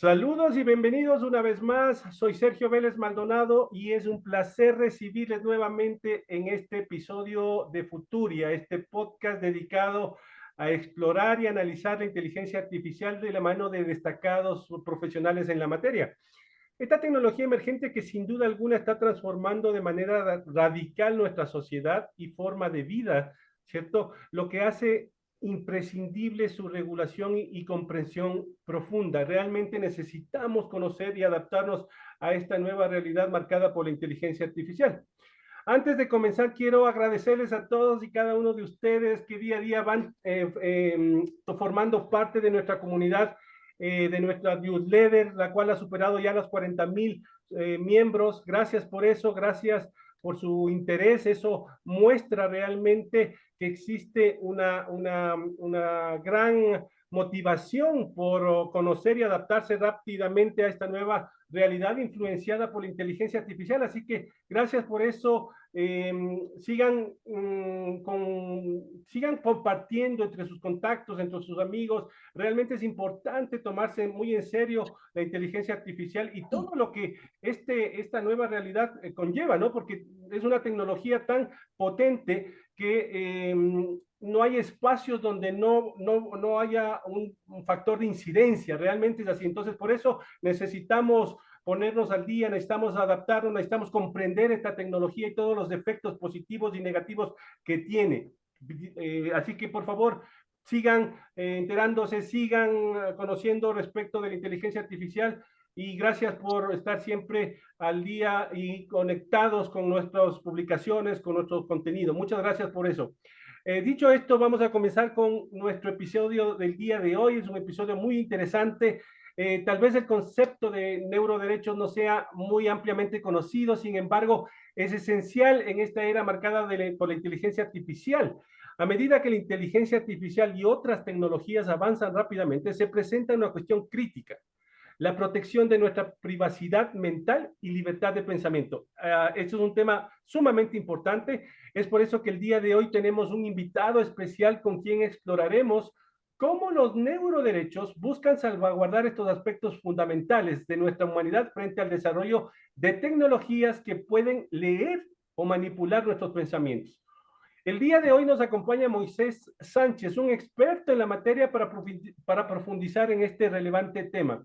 Saludos y bienvenidos una vez más. Soy Sergio Vélez Maldonado y es un placer recibirles nuevamente en este episodio de Futuria, este podcast dedicado a explorar y analizar la inteligencia artificial de la mano de destacados profesionales en la materia. Esta tecnología emergente que sin duda alguna está transformando de manera radical nuestra sociedad y forma de vida, ¿cierto? Lo que hace imprescindible su regulación y comprensión profunda. Realmente necesitamos conocer y adaptarnos a esta nueva realidad marcada por la inteligencia artificial. Antes de comenzar, quiero agradecerles a todos y cada uno de ustedes que día a día van formando parte de nuestra comunidad, de nuestra newsletter, la cual ha superado ya los 40,000 miembros. Gracias por eso, gracias por su interés. Eso muestra realmente que existe una gran motivación por conocer y adaptarse rápidamente a esta nueva realidad influenciada por la inteligencia artificial. Así que gracias por eso. Sigan compartiendo entre sus contactos, entre sus amigos. Realmente es importante tomarse muy en serio la inteligencia artificial y todo lo que esta nueva realidad conlleva, ¿no? Porque es una tecnología tan potente que no hay espacios donde no haya un factor de incidencia, realmente es así. Entonces, por eso necesitamos ponernos al día, necesitamos adaptarnos, necesitamos comprender esta tecnología y todos los efectos positivos y negativos que tiene. Así que, por favor, sigan enterándose, sigan conociendo respecto de la inteligencia artificial y gracias por estar siempre al día y conectados con nuestras publicaciones, con nuestro contenido. Muchas gracias por eso. Dicho esto, vamos a comenzar con nuestro episodio del día de hoy. Es un episodio muy interesante. Tal vez el concepto de neuroderechos no sea muy ampliamente conocido, sin embargo, es esencial en esta era marcada por la inteligencia artificial. A medida que la inteligencia artificial y otras tecnologías avanzan rápidamente, se presenta una cuestión crítica: la protección de nuestra privacidad mental y libertad de pensamiento. Esto es un tema sumamente importante. Es por eso que el día de hoy tenemos un invitado especial con quien exploraremos cómo los neuroderechos buscan salvaguardar estos aspectos fundamentales de nuestra humanidad frente al desarrollo de tecnologías que pueden leer o manipular nuestros pensamientos. El día de hoy nos acompaña Moisés Sánchez, un experto en la materia para profundizar en este relevante tema.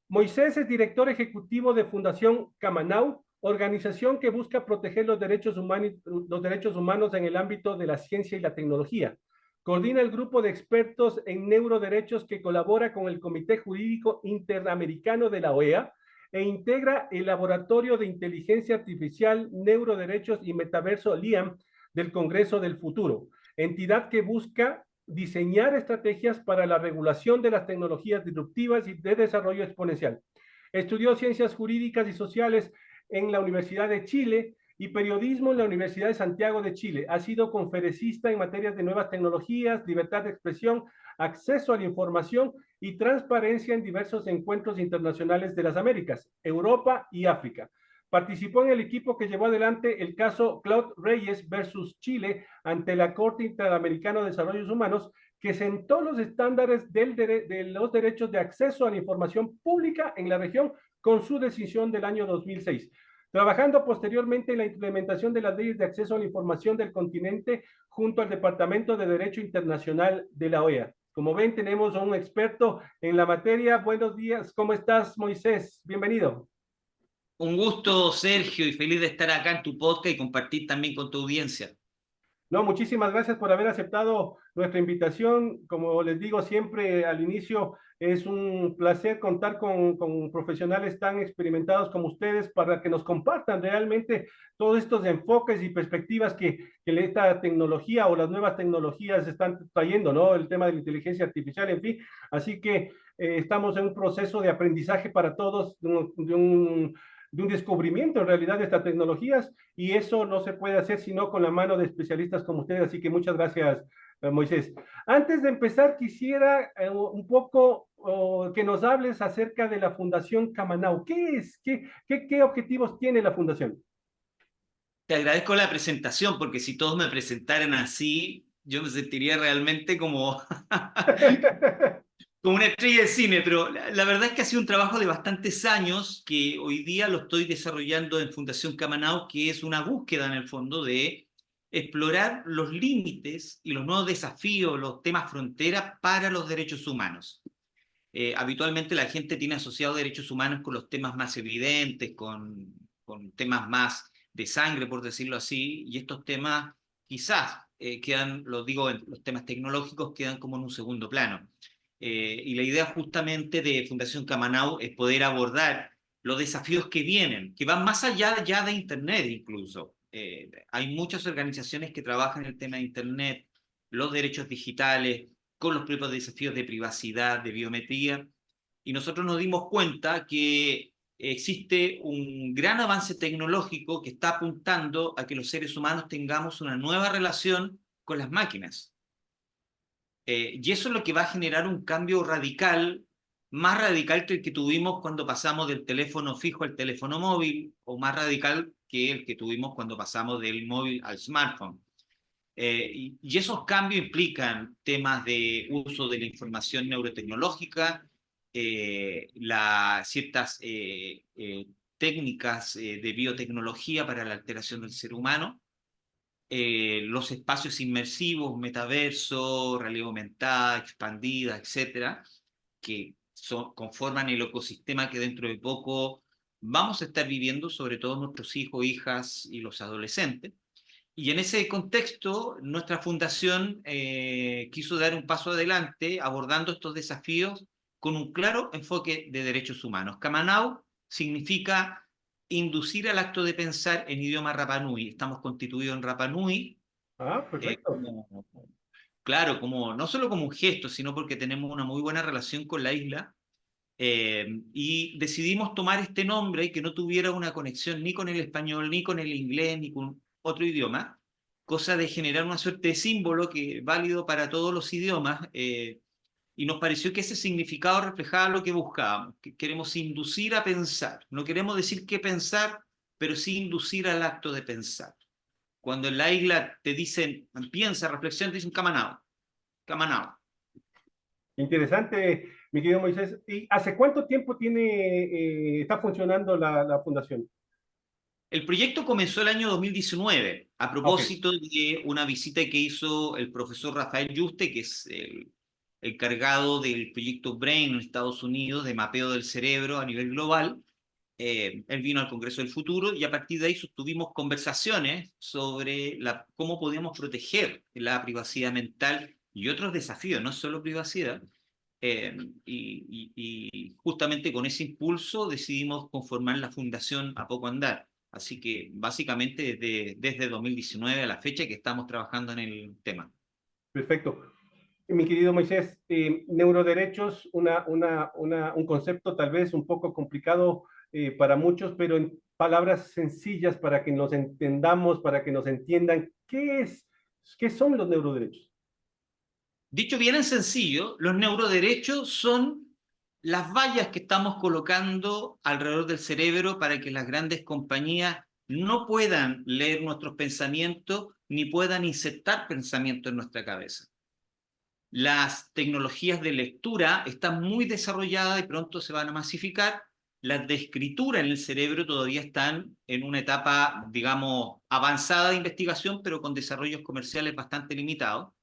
Moisés es director ejecutivo de Fundación Camanau, organización que busca proteger los derechos humanos en el ámbito de la ciencia y la tecnología. Coordina el grupo de expertos en neuroderechos que colabora con el Comité Jurídico Interamericano de la OEA e integra el Laboratorio de Inteligencia Artificial, Neuroderechos y Metaverso LIAM del Congreso del Futuro, entidad que busca diseñar estrategias para la regulación de las tecnologías disruptivas y de desarrollo exponencial. Estudió ciencias jurídicas y sociales en la Universidad de Chile y periodismo en la Universidad de Santiago de Chile. Ha sido conferencista en materias de nuevas tecnologías, libertad de expresión, acceso a la información y transparencia en diversos encuentros internacionales de las Américas, Europa y África. Participó en el equipo que llevó adelante el caso Claude Reyes versus Chile ante la Corte Interamericana de Desarrollos Humanos, que sentó los estándares de los derechos de acceso a la información pública en la región con su decisión del año 2006. Trabajando posteriormente en la implementación de las leyes de acceso a la información del continente junto al Departamento de Derecho Internacional de la OEA. Como ven, tenemos a un experto en la materia. Buenos días, ¿cómo estás, Moisés? Bienvenido. Un gusto, Sergio, y feliz de estar acá en tu podcast y compartir también con tu audiencia. No, muchísimas gracias por haber aceptado nuestra invitación. Como les digo siempre al inicio, es un placer contar con profesionales tan experimentados como ustedes para que nos compartan realmente todos estos enfoques y perspectivas que esta tecnología o las nuevas tecnologías están trayendo, ¿no? El tema de la inteligencia artificial, en fin. Así que estamos en un proceso de aprendizaje para todos, de un descubrimiento en realidad de estas tecnologías y eso no se puede hacer sino con la mano de especialistas como ustedes, así que muchas gracias, Moisés. Antes de empezar, quisiera un poco que nos hables acerca de la Fundación Camanau. ¿Qué es? ¿Qué objetivos tiene la Fundación? Te agradezco la presentación, porque si todos me presentaran así, yo me sentiría realmente como como una estrella de cine, pero la verdad es que ha sido un trabajo de bastantes años que hoy día lo estoy desarrollando en Fundación Camanau, que es una búsqueda en el fondo de explorar los límites y los nuevos desafíos, los temas frontera para los derechos humanos. Habitualmente la gente tiene asociado derechos humanos con los temas más evidentes, con temas más de sangre, por decirlo así, y estos temas quizás quedan, lo digo, en los temas tecnológicos quedan como en un segundo plano. Y la idea justamente de Fundación Camanau es poder abordar los desafíos que vienen, que van más allá ya de Internet incluso. Hay muchas organizaciones que trabajan en el tema de Internet, los derechos digitales, con los propios desafíos de privacidad, de biometría, y nosotros nos dimos cuenta que existe un gran avance tecnológico que está apuntando a que los seres humanos tengamos una nueva relación con las máquinas. Y eso es lo que va a generar un cambio radical, más radical que el que tuvimos cuando pasamos del teléfono fijo al teléfono móvil, o más radical que el que tuvimos cuando pasamos del móvil al smartphone. Y esos cambios implican temas de uso de la información neurotecnológica, ciertas técnicas de biotecnología para la alteración del ser humano, los espacios inmersivos, metaverso, realidad aumentada, expandida, etcétera, que conforman el ecosistema que dentro de poco vamos a estar viviendo, sobre todo nuestros hijos, hijas y los adolescentes. Y en ese contexto, nuestra fundación quiso dar un paso adelante abordando estos desafíos con un claro enfoque de derechos humanos. Kamanau significa inducir al acto de pensar en idioma Rapa Nui. Estamos constituidos en Rapa Nui, Ah, perfecto. como, claro, como, no solo como un gesto, sino porque tenemos una muy buena relación con la isla. Y decidimos tomar este nombre que no tuviera una conexión ni con el español, ni con el inglés, ni con otro idioma, cosa de generar una suerte de símbolo que es válido para todos los idiomas, y nos pareció que ese significado reflejaba lo que buscábamos, que queremos inducir a pensar, no queremos decir qué pensar, pero sí inducir al acto de pensar. Cuando en la isla te dicen, piensa, reflexiona, te dicen camanao, camanao. Interesante, mi querido Moisés. ¿Y hace cuánto tiempo está funcionando la fundación? El proyecto comenzó el año 2019 a Ok. propósito de una visita que hizo el profesor Rafael Yuste, que es el encargado del proyecto BRAIN en Estados Unidos de mapeo del cerebro a nivel global. Él vino al Congreso del Futuro y a partir de ahí sostuvimos conversaciones sobre cómo podíamos proteger la privacidad mental y otros desafíos, no solo privacidad. Y justamente con ese impulso decidimos conformar la Fundación A Poco Andar. Así que básicamente desde 2019 a la fecha que estamos trabajando en el tema. Perfecto. Mi querido Moisés, neuroderechos, un concepto tal vez un poco complicado para muchos, pero en palabras sencillas para que nos entendamos, para que nos entiendan, qué son los neuroderechos? Dicho bien en sencillo, los neuroderechos son las vallas que estamos colocando alrededor del cerebro para que las grandes compañías no puedan leer nuestros pensamientos ni puedan insertar pensamientos en nuestra cabeza. Las tecnologías de lectura están muy desarrolladas y pronto se van a masificar. Las de escritura en el cerebro todavía están en una etapa, digamos, avanzada de investigación, pero con desarrollos comerciales bastante limitados.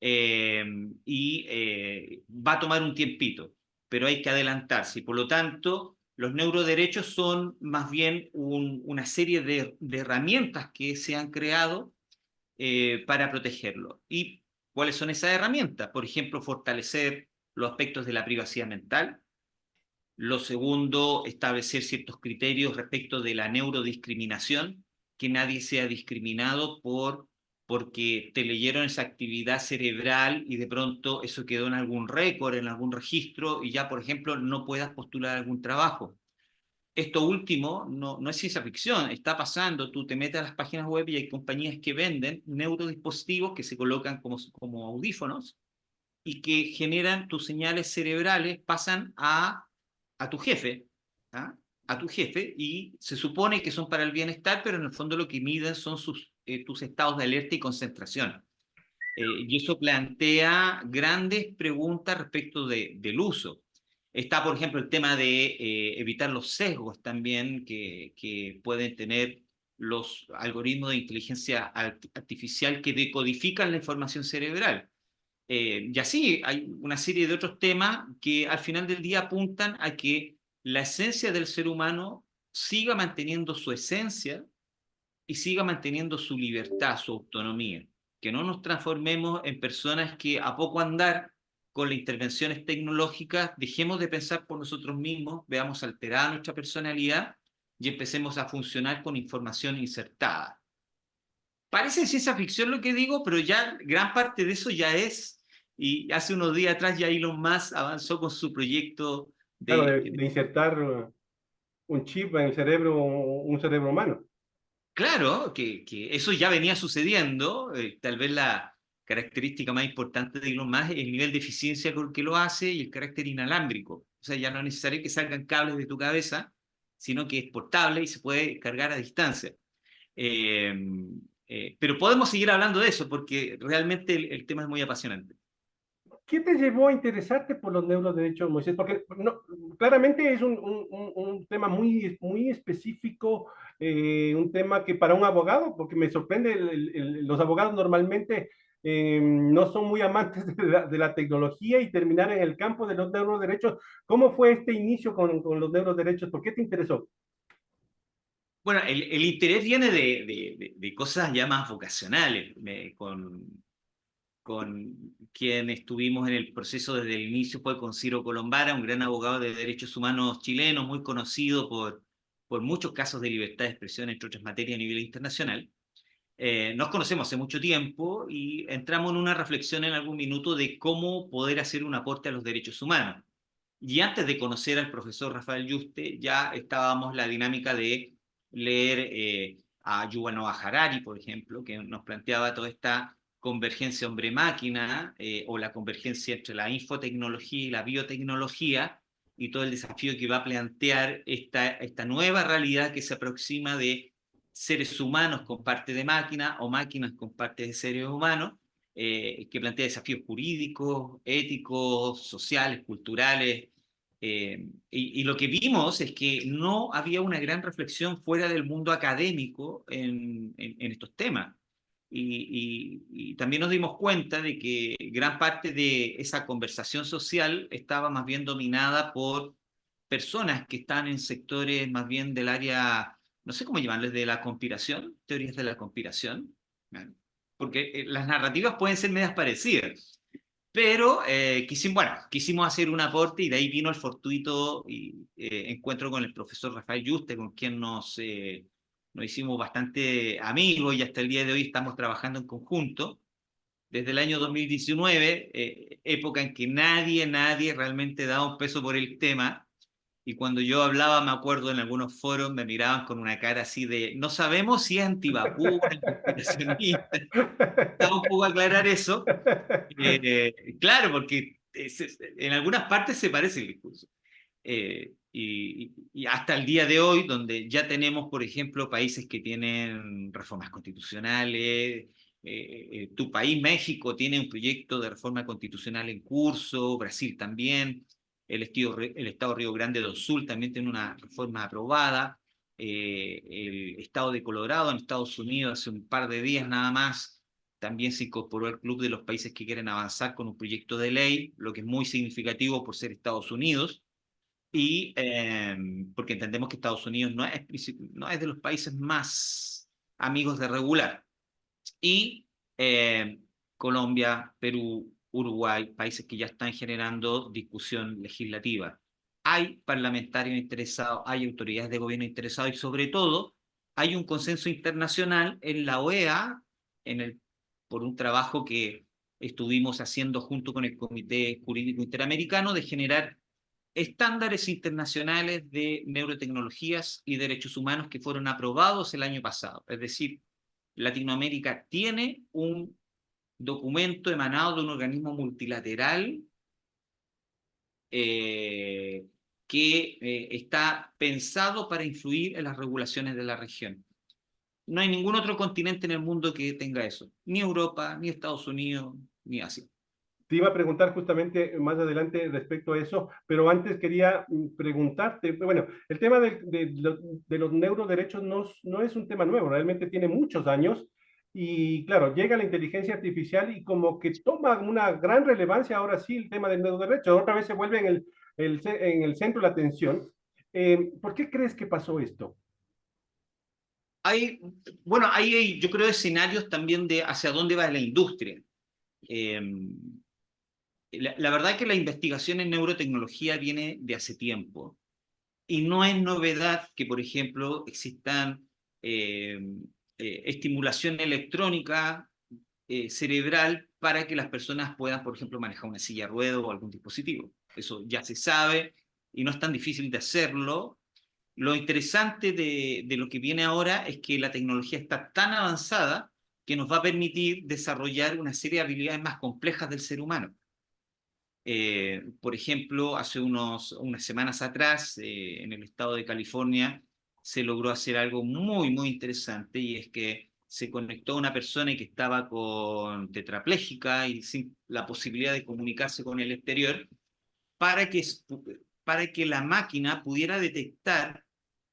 Va a tomar un tiempito, pero hay que adelantarse. Y por lo tanto, los neuroderechos son más bien una serie de herramientas que se han creado para protegerlo. ¿Y cuáles son esas herramientas? Por ejemplo, fortalecer los aspectos de la privacidad mental. Lo segundo, establecer ciertos criterios respecto de la neurodiscriminación, que nadie sea discriminado porque te leyeron esa actividad cerebral y de pronto eso quedó en algún récord, en algún registro y ya, por ejemplo, no puedas postular algún trabajo. Esto último no es ciencia ficción, está pasando. Tú te metes a las páginas web y hay compañías que venden neurodispositivos que se colocan como audífonos y que generan tus señales cerebrales, pasan a tu jefe, ¿ah? A tu jefe, y se supone que son para el bienestar, pero en el fondo lo que miden son tus estados de alerta y concentración. Y eso plantea grandes preguntas respecto del uso. Está, por ejemplo, el tema de evitar los sesgos también que pueden tener los algoritmos de inteligencia artificial que decodifican la información cerebral. Y así hay una serie de otros temas que al final del día apuntan a que la esencia del ser humano siga manteniendo su esencia y siga manteniendo su libertad, su autonomía. Que no nos transformemos en personas que a poco andar con las intervenciones tecnológicas dejemos de pensar por nosotros mismos, veamos alterada nuestra personalidad y empecemos a funcionar con información insertada. Parece ciencia ficción lo que digo, pero ya gran parte de eso ya es. Y hace unos días atrás ya Elon Musk avanzó con su proyecto Claro, de, de insertar un chip en el cerebro, un cerebro humano. claro, que eso ya venía sucediendo. Tal vez la característica más importante de Elon Musk es el nivel de eficiencia con que lo hace y el carácter inalámbrico. O sea, ya no es necesario que salgan cables de tu cabeza, sino que es portable y se puede cargar a distancia. Eh, pero podemos seguir hablando de eso porque realmente el tema es muy apasionante. ¿Qué te llevó a interesarte por los neuroderechos, Moisés? Porque no, claramente es un tema muy específico, un tema que para un abogado, porque me sorprende, los abogados normalmente no son muy amantes de la tecnología y terminar en el campo de los neuroderechos. ¿Cómo fue este inicio con los neuroderechos? ¿Por qué te interesó? Bueno, el interés viene de cosas ya más vocacionales, con quien estuvimos en el proceso desde el inicio fue con Ciro Colombara, un gran abogado de derechos humanos chileno, muy conocido por muchos casos de libertad de expresión, entre otras materias a nivel internacional. Nos conocemos hace mucho tiempo y entramos en una reflexión en algún minuto de cómo poder hacer un aporte a los derechos humanos. Y antes de conocer al profesor Rafael Yuste, ya estábamos en la dinámica de leer a Yuval Noah Harari, por ejemplo, que nos planteaba toda esta convergencia hombre-máquina o la convergencia entre la infotecnología y la biotecnología y todo el desafío que va a plantear esta nueva realidad que se aproxima de seres humanos con parte de máquina o máquinas con parte de seres humanos, que plantea desafíos jurídicos, éticos, sociales, culturales, y lo que vimos es que no había una gran reflexión fuera del mundo académico en estos temas. Y también nos dimos cuenta de que gran parte de esa conversación social estaba más bien dominada por personas que están en sectores más bien del área, no sé cómo llamarles, de la conspiración, teorías de la conspiración, ¿no? Porque las narrativas pueden ser medias parecidas. Pero quisimos hacer un aporte y de ahí vino el fortuito encuentro con el profesor Rafael Yuste, con quien nos hicimos bastante amigos y hasta el día de hoy estamos trabajando en conjunto. Desde el año 2019, época en que nadie realmente daba un peso por el tema, y cuando yo hablaba, me acuerdo en algunos foros, me miraban con una cara así de, no sabemos si es antivacuna, conspiracionista. Estaba un poco a aclarar eso. Claro, porque en algunas partes se parece el discurso. Y hasta el día de hoy, donde ya tenemos, por ejemplo, países que tienen reformas constitucionales, tu país, México, tiene un proyecto de reforma constitucional en curso, Brasil también, el estado Río Grande do Sul también tiene una reforma aprobada, el estado de Colorado en Estados Unidos hace un par de días nada más también se incorporó al club de los países que quieren avanzar con un proyecto de ley, lo que es muy significativo por ser Estados Unidos, y porque entendemos que Estados Unidos no es de los países más amigos de regular. Y Colombia, Perú, Uruguay, países que ya están generando discusión legislativa. Hay parlamentarios interesados, hay autoridades de gobierno interesados y sobre todo hay un consenso internacional en la OEA por un trabajo que estuvimos haciendo junto con el Comité Jurídico Interamericano de generar estándares internacionales de neurotecnologías y derechos humanos que fueron aprobados el año pasado. Es decir, Latinoamérica tiene un documento emanado de un organismo multilateral eh, que está pensado para influir en las regulaciones de la región. No hay ningún otro continente en el mundo que tenga eso. Ni Europa, ni Estados Unidos, ni Asia. Te iba a preguntar justamente más adelante respecto a eso, pero antes quería preguntarte, bueno, el tema de los neuroderechos no es un tema nuevo, realmente tiene muchos años y claro, llega la inteligencia artificial y como que toma una gran relevancia ahora sí el tema del neuroderecho, otra vez se vuelve en el centro de la atención. ¿Por qué crees que pasó esto? Hay, bueno, hay yo creo escenarios también de hacia dónde va la industria. Eh, la verdad es que la investigación en neurotecnología viene de hace tiempo y no es novedad que, por ejemplo, existan eh, estimulación electrónica cerebral para que las personas puedan, por ejemplo, manejar una silla de ruedas o algún dispositivo. Eso ya se sabe y no es tan difícil de hacerlo. Lo interesante de lo que viene ahora es que la tecnología está tan avanzada que nos va a permitir desarrollar una serie de habilidades más complejas del ser humano. Por ejemplo, hace unas semanas atrás, en el estado de California, se logró hacer algo muy, muy interesante y es que se conectó a una persona que estaba con tetrapléjica y sin la posibilidad de comunicarse con el exterior para que, para que la máquina pudiera detectar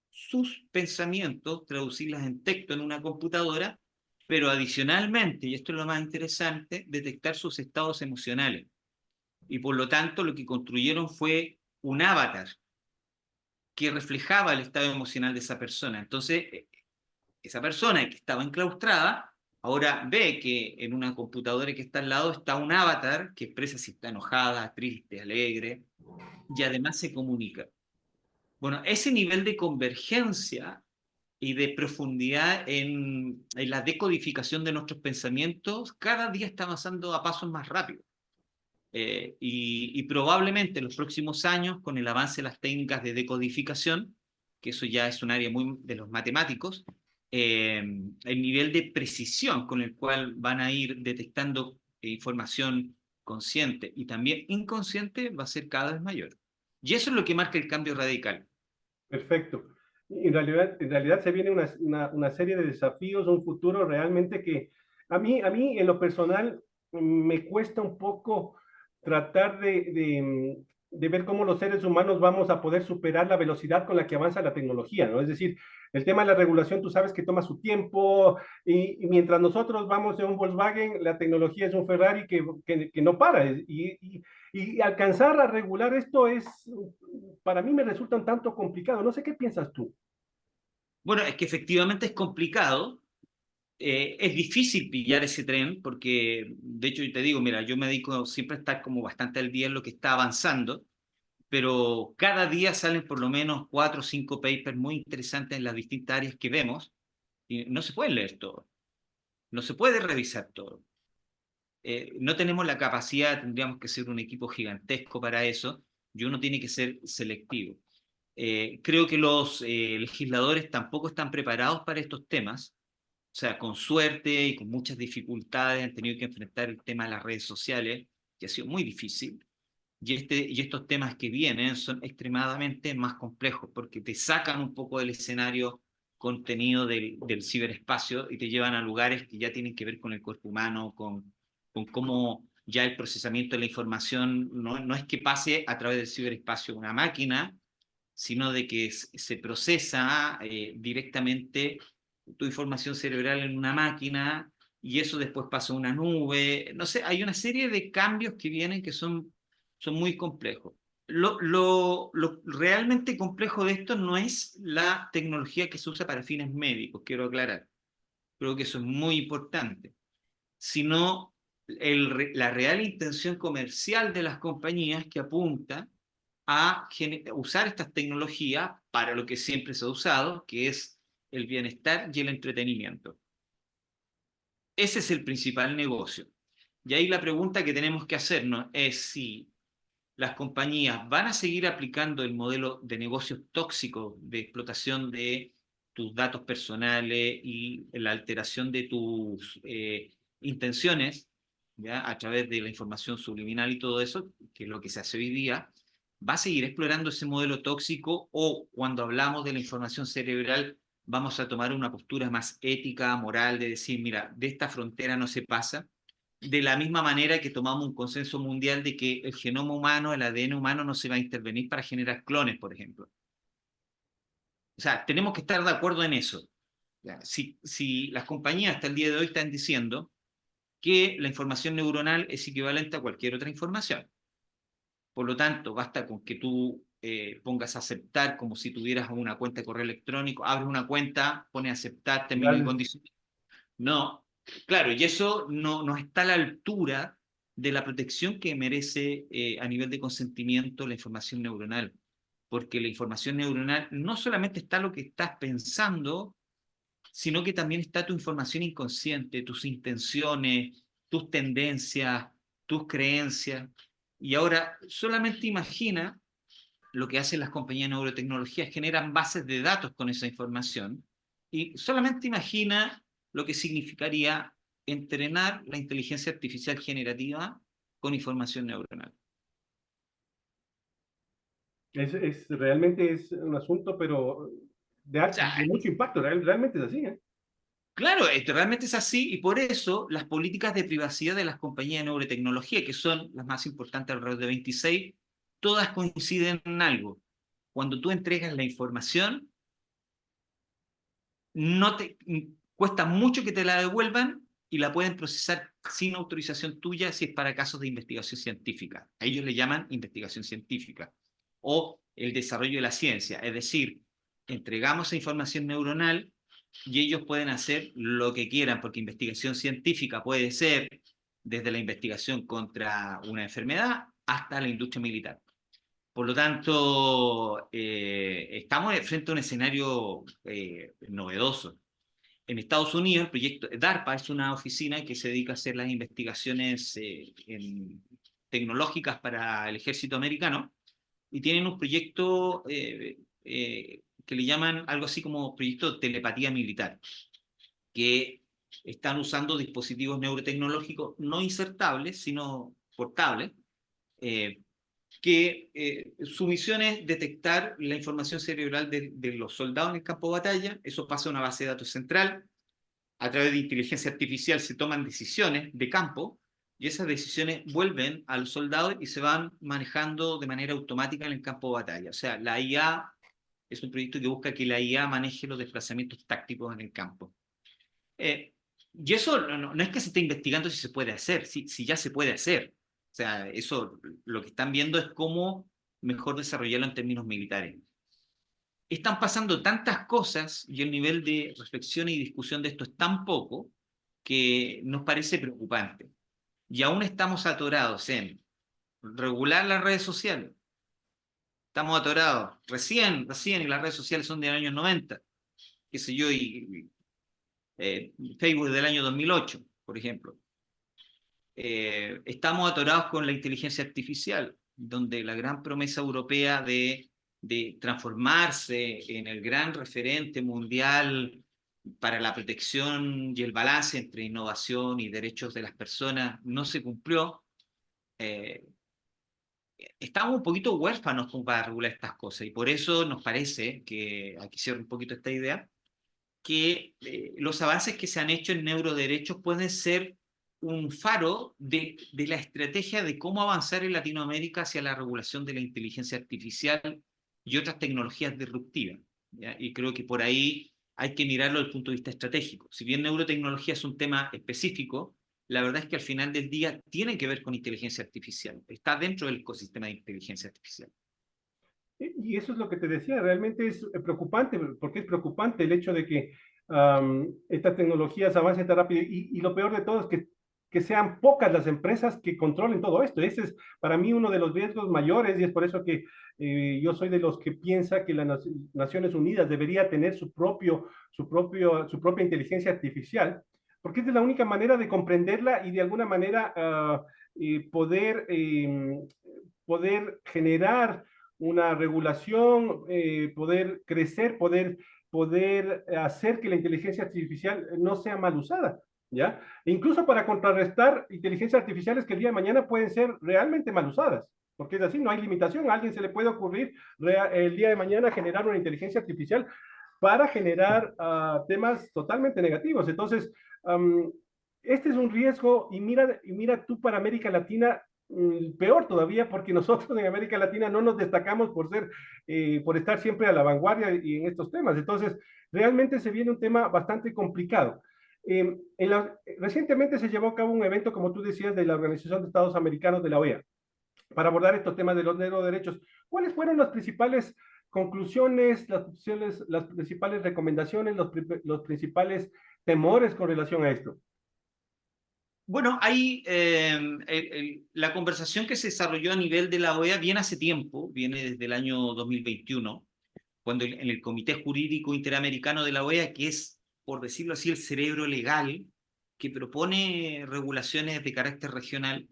sus pensamientos, traducirlas en texto en una computadora, pero adicionalmente, y esto es lo más interesante, detectar sus estados emocionales. Y por lo tanto, lo que construyeron fue un avatar que reflejaba el estado emocional de esa persona. Entonces, esa persona que estaba enclaustrada, ahora ve que en una computadora que está al lado está un avatar que expresa si está enojada, triste, alegre, y además se comunica. Bueno, ese nivel de convergencia y de profundidad en la decodificación de nuestros pensamientos cada día está avanzando a pasos más rápidos. Y probablemente en los próximos años, con el avance de las técnicas de decodificación, que eso ya es un área muy de los matemáticos, el nivel de precisión con el cual van a ir detectando información consciente y también inconsciente va a ser cada vez mayor. Y eso es lo que marca el cambio radical. Perfecto. En realidad se viene una serie de desafíos, un futuro realmente que a mí en lo personal me cuesta un poco tratar de ver cómo los seres humanos vamos a poder superar la velocidad con la que avanza la tecnología, ¿no? Es decir, el tema de la regulación, tú sabes que toma su tiempo y mientras nosotros vamos en un Volkswagen, la tecnología es un Ferrari que no para. Y alcanzar a regular esto es, para mí me resulta un tanto complicado. No sé qué piensas tú. Bueno, es que efectivamente es complicado, es difícil pillar ese tren porque, de hecho, yo te digo, mira, yo me dedico siempre a estar como bastante al día en lo que está avanzando, pero cada día salen por lo menos 4 o 5 papers muy interesantes en las distintas áreas que vemos y no se puede leer todo, no se puede revisar todo. No tenemos la capacidad, tendríamos que ser un equipo gigantesco para eso y uno tiene que ser selectivo. Creo que los legisladores tampoco están preparados para estos temas. O sea, con suerte y con muchas dificultades han tenido que enfrentar el tema de las redes sociales, que ha sido muy difícil. Y estos temas que vienen son extremadamente más complejos porque te sacan un poco del escenario contenido del ciberespacio y te llevan a lugares que ya tienen que ver con el cuerpo humano, con cómo ya el procesamiento de la información no es que pase a través del ciberespacio una máquina, sino de que se procesa directamente tu información cerebral en una máquina y eso después pasa a una nube. No sé, hay una serie de cambios que vienen que son muy complejos. Lo realmente complejo de esto no es la tecnología que se usa para fines médicos, quiero aclarar. Creo que eso es muy importante, sino la real intención comercial de las compañías que apunta a usar estas tecnologías para lo que siempre se ha usado, que es el bienestar y el entretenimiento. Ese es el principal negocio. Y ahí la pregunta que tenemos que hacernos es si las compañías van a seguir aplicando el modelo de negocios tóxicos de explotación de tus datos personales y la alteración de tus intenciones, ¿ya? A través de la información subliminal y todo eso, que es lo que se hace hoy día, va a seguir explorando ese modelo tóxico o cuando hablamos de la información cerebral, vamos a tomar una postura más ética, moral, de decir, mira, de esta frontera no se pasa, de la misma manera que tomamos un consenso mundial de que el genoma humano, el ADN humano no se va a intervenir para generar clones, por ejemplo. O sea, tenemos que estar de acuerdo en eso. ¿Ya? Si las compañías hasta el día de hoy están diciendo que la información neuronal es equivalente a cualquier otra información, por lo tanto, basta con que tú pongas a aceptar como si tuvieras una cuenta de correo electrónico, abres una cuenta, pones aceptar, términos y condiciones. No, claro, y eso no está a la altura de la protección que merece a nivel de consentimiento la información neuronal, porque la información neuronal no solamente está lo que estás pensando, sino que también está tu información inconsciente, tus intenciones, tus tendencias, tus creencias. Y ahora solamente imagina lo que hacen las compañías de neurotecnología, generan bases de datos con esa información, y solamente imagina lo que significaría entrenar la inteligencia artificial generativa con información neuronal. Realmente es un asunto, pero O sea, de mucho impacto, realmente es así, ¿eh? claro, realmente es así, y por eso las políticas de privacidad de las compañías de neurotecnología, que son las más importantes alrededor de 26, todas coinciden en algo. Cuando tú entregas la información, no te cuesta mucho que te la devuelvan y la pueden procesar sin autorización tuya si es para casos de investigación científica. A ellos le llaman investigación científica. O el desarrollo de la ciencia, es decir, entregamos esa información neuronal y ellos pueden hacer lo que quieran, porque investigación científica puede ser desde la investigación contra una enfermedad hasta la industria militar. Por lo tanto, estamos frente a un escenario novedoso. En Estados Unidos, el proyecto DARPA es una oficina que se dedica a hacer las investigaciones tecnológicas para el ejército americano, y tienen un proyecto que le llaman algo así como proyecto de telepatía militar, que están usando dispositivos neurotecnológicos no insertables, sino portables, eh, que su misión es detectar la información cerebral de los soldados en el campo de batalla. Eso pasa a una base de datos central. A través de inteligencia artificial se toman decisiones de campo, y esas decisiones vuelven a los soldados y se van manejando de manera automática en el campo de batalla. O sea, la IA es un proyecto que busca que la IA maneje los desplazamientos tácticos en el campo. Y eso no es que se esté investigando si se puede hacer, si ya se puede hacer. O sea, eso lo que están viendo es cómo mejor desarrollarlo en términos militares. Están pasando tantas cosas y el nivel de reflexión y discusión de esto es tan poco que nos parece preocupante. Y aún estamos atorados en regular las redes sociales. Estamos atorados. Recién, y las redes sociales son de los años 90, qué sé yo, Facebook del año 2008, por ejemplo. Estamos atorados con la inteligencia artificial, donde la gran promesa europea de transformarse en el gran referente mundial para la protección y el balance entre innovación y derechos de las personas no se cumplió. Estamos un poquito huérfanos como para regular estas cosas, y por eso nos parece que, aquí cierro un poquito esta idea, que los avances que se han hecho en neuroderechos pueden ser un faro de la estrategia de cómo avanzar en Latinoamérica hacia la regulación de la inteligencia artificial y otras tecnologías disruptivas, ¿ya? Y creo que por ahí hay que mirarlo desde el punto de vista estratégico. Si bien neurotecnología es un tema específico, la verdad es que al final del día tiene que ver con inteligencia artificial, está dentro del ecosistema de inteligencia artificial. Y eso es lo que te decía, realmente es preocupante, porque es preocupante el hecho de que estas tecnologías avancen tan rápido, y lo peor de todo es que sean pocas las empresas que controlen todo esto. Ese es para mí uno de los riesgos mayores, y es por eso que yo soy de los que piensa que las Naciones Unidas debería tener su propia inteligencia artificial, porque es de la única manera de comprenderla y de alguna manera poder generar una regulación, poder crecer, poder hacer que la inteligencia artificial no sea mal usada, ¿ya? E incluso para contrarrestar inteligencias artificiales que el día de mañana pueden ser realmente mal usadas, porque es así, no hay limitación. A alguien se le puede ocurrir el día de mañana generar una inteligencia artificial para generar temas totalmente negativos. Entonces, um, este es un riesgo y mira tú para América Latina, peor todavía porque nosotros en América Latina no nos destacamos por ser, por estar siempre a la vanguardia y en estos temas. Entonces, realmente se viene un tema bastante complicado. Recientemente se llevó a cabo un evento, como tú decías, de la Organización de Estados Americanos de la OEA para abordar estos temas de los neuroderechos. ¿Cuáles fueron las principales conclusiones, las principales recomendaciones, los principales temores con relación a esto? Bueno, hay la conversación que se desarrolló a nivel de la OEA viene hace tiempo, viene desde el año 2021, cuando en el Comité Jurídico Interamericano de la OEA, que es, por decirlo así, el cerebro legal que propone regulaciones de carácter regional,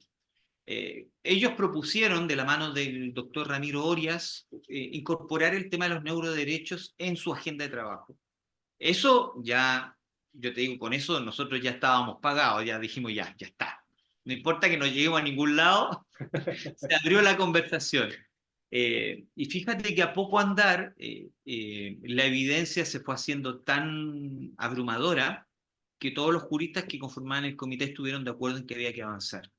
ellos propusieron, de la mano del doctor Ramiro Orias, incorporar el tema de los neuroderechos en su agenda de trabajo. Eso ya, yo te digo, con eso nosotros ya estábamos pagados, ya dijimos ya está. No importa que no lleguemos a ningún lado, se abrió la conversación. Y fíjate que a poco andar, la evidencia se fue haciendo tan abrumadora que todos los juristas que conformaban el comité estuvieron de acuerdo en que había que avanzar.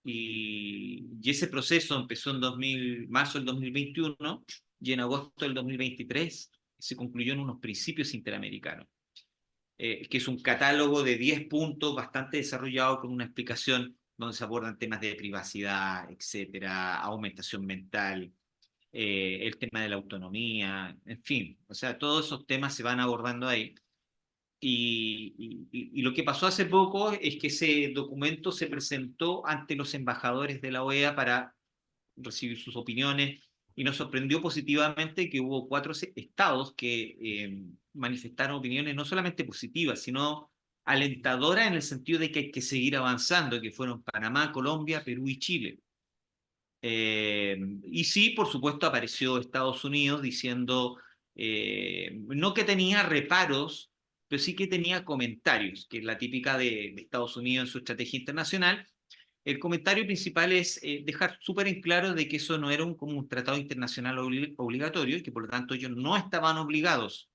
Y ese proceso empezó en marzo del 2021 y en agosto del 2023 se concluyó en unos principios interamericanos, que es un catálogo de 10 puntos bastante desarrollado con una explicación donde se abordan temas de privacidad, etcétera, aumentación mental, el tema de la autonomía, en fin, o sea, todos esos temas se van abordando ahí. Y lo que pasó hace poco es que ese documento se presentó ante los embajadores de la OEA para recibir sus opiniones y nos sorprendió positivamente que hubo 4 estados que manifestaron opiniones no solamente positivas, sino alentadoras en el sentido de que hay que seguir avanzando, que fueron Panamá, Colombia, Perú y Chile. Y sí, por supuesto, apareció Estados Unidos diciendo, no que tenía reparos, pero sí que tenía comentarios, que es la típica de Estados Unidos en su estrategia internacional. El comentario principal es dejar súper en claro de que eso no era como un tratado internacional obligatorio y que por lo tanto ellos no estaban obligados.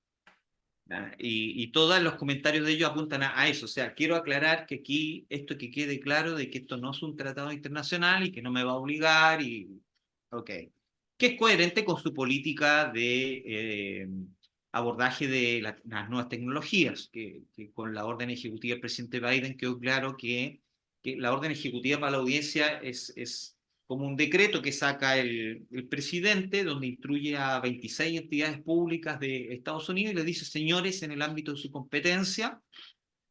Y todos los comentarios de ellos apuntan a eso. O sea, quiero aclarar que aquí esto que quede claro de que esto no es un tratado internacional y que no me va a obligar y... Ok. Que es coherente con su política de abordaje de las nuevas tecnologías, que con la orden ejecutiva del presidente Biden quedó claro que la orden ejecutiva para la audiencia es como un decreto que saca el presidente, donde instruye a 26 entidades públicas de Estados Unidos y le dice, señores, en el ámbito de su competencia,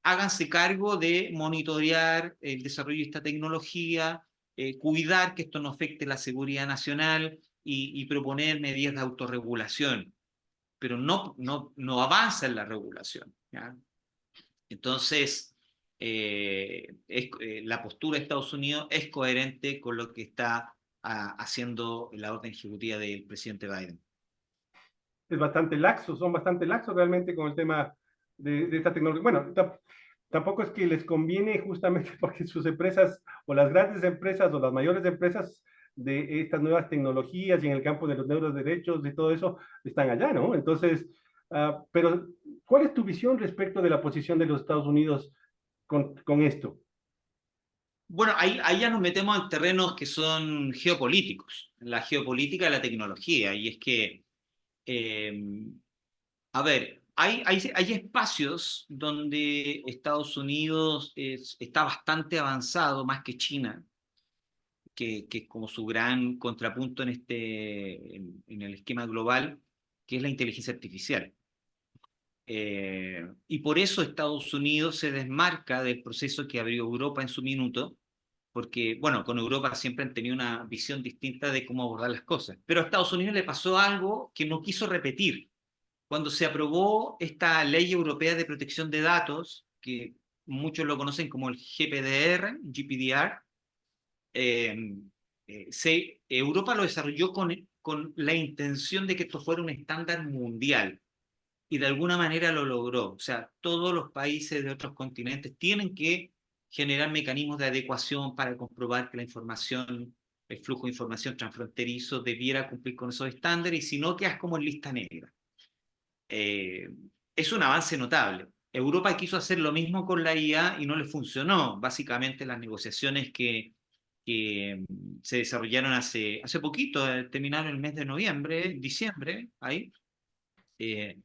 háganse cargo de monitorear el desarrollo de esta tecnología, cuidar que esto no afecte la seguridad nacional y proponer medidas de autorregulación, pero no avanza en la regulación, ¿ya? Entonces, la postura de Estados Unidos es coherente con lo que está haciendo la orden ejecutiva del presidente Biden. Es bastante laxo, son bastante laxos realmente con el tema de esta tecnología. Bueno, tampoco es que les conviene justamente porque sus empresas o las grandes empresas o las mayores empresas de estas nuevas tecnologías y en el campo de los neuroderechos y todo eso están allá, ¿no? Entonces, pero ¿cuál es tu visión respecto de la posición de los Estados Unidos con esto? Bueno, ahí ya nos metemos en terrenos que son geopolíticos, la geopolítica de la tecnología, y es que, a ver, hay espacios donde Estados Unidos está bastante avanzado, más que China, que es como su gran contrapunto en el esquema global, que es la inteligencia artificial. Y por eso Estados Unidos se desmarca del proceso que abrió Europa en su minuto, porque, bueno, con Europa siempre han tenido una visión distinta de cómo abordar las cosas. Pero a Estados Unidos le pasó algo que no quiso repetir. Cuando se aprobó esta ley europea de protección de datos, que muchos lo conocen como el GPDR, Europa lo desarrolló con la intención de que esto fuera un estándar mundial y de alguna manera lo logró. O sea, todos los países de otros continentes tienen que generar mecanismos de adecuación para comprobar que la información, el flujo de información transfronterizo debiera cumplir con esos estándares y si no, quedas como en lista negra. eh, es un avance notable. Europa quiso hacer lo mismo con la IA y no le funcionó. Básicamente las negociaciones que se desarrollaron hace poquito, terminaron el mes de noviembre, diciembre, ahí, eh,